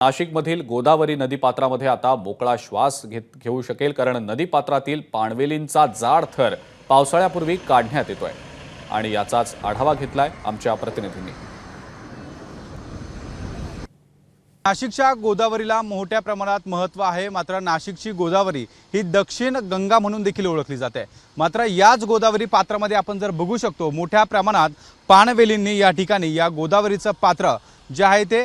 नाशिकमधील गोदावरी नदीपात्रामध्ये आता मोकळा श्वास घेऊ शकेल, कारण नदीपात्रातील पाणवेलींचा जाड थर पावसाळ्यापूर्वी काढण्यात येतोय आणि याचाच आढावा घेतलाय आमच्या प्रतिनिधींनी। नाशिकच्या गोदावरीला मोठ्या प्रमाणात महत्त्व आहे, मात्र नाशिकची गोदावरी ही दक्षिण गंगा म्हणून देखील ओळखली जाते। मात्र याच गोदावरी पात्रामध्ये आपण जर बघू शकतो, मोठ्या प्रमाणात पाणवेलींनी या ठिकाणी या गोदावरीचं पात्र जे आहे ते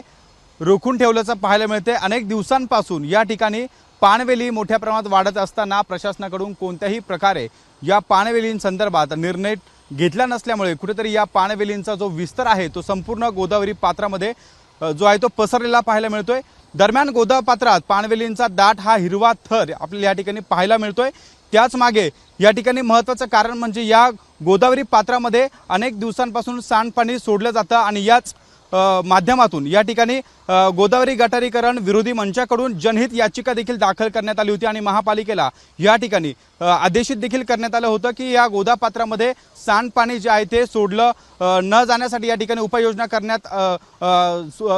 रोखून ठेवल्याचं पाहायला मिळते। अनेक दिवसांपासून या ठिकाणी पाणवेली मोठ्या प्रमाणात वाढत असताना प्रशासनाकडून कोणत्याही प्रकारे या पाणवेलींसंदर्भात निर्णय घेतला नसल्यामुळे कुठेतरी या पाणवेलींचा जो विस्तार आहे तो संपूर्ण गोदावरी पात्रामध्ये जो आहे तो पसरलेला पाहायला मिळतोय। दरम्यान गोदावरी पात्रात पाणवेलींचा दाट हा हिरवा थर आपल्याला या ठिकाणी पाहायला मिळतोय। त्याच मागे या ठिकाणी महत्त्वाचं कारण म्हणजे या गोदावरी पात्रामध्ये अनेक दिवसांपासून सांडपाणी सोडलं जातं आणि याच माध्यमातून या ठिकाणी गोदावरी गटारीकरण विरोधी मंचाकडून जनहित याचिका देखील दाखल करण्यात आली होती आणि महापालिकेला या ठिकाणी आदेशित देखील करण्यात आलं होतं की या गोदापात्रामध्ये सांडपाणी जे आहे ते सोडलं न जाण्यासाठी या ठिकाणी उपाययोजना करण्यात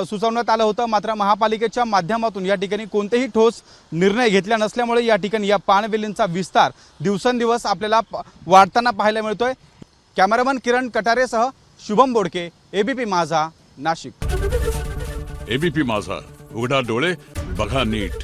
सुचवण्यात आलं होतं। मात्र महापालिकेच्या माध्यमातून या ठिकाणी कोणतेही ठोस निर्णय घेतला नसल्यामुळे या ठिकाणी या पाणवेलींचा विस्तार दिवसेंदिवस आपल्याला वाढताना पाहायला मिळतोय। कॅमेरामन किरण कटारेसह शुभम बोडके, एबीपी माझा, नाशिक। एबीपी माझा, उघडा डोळे बघा नीट।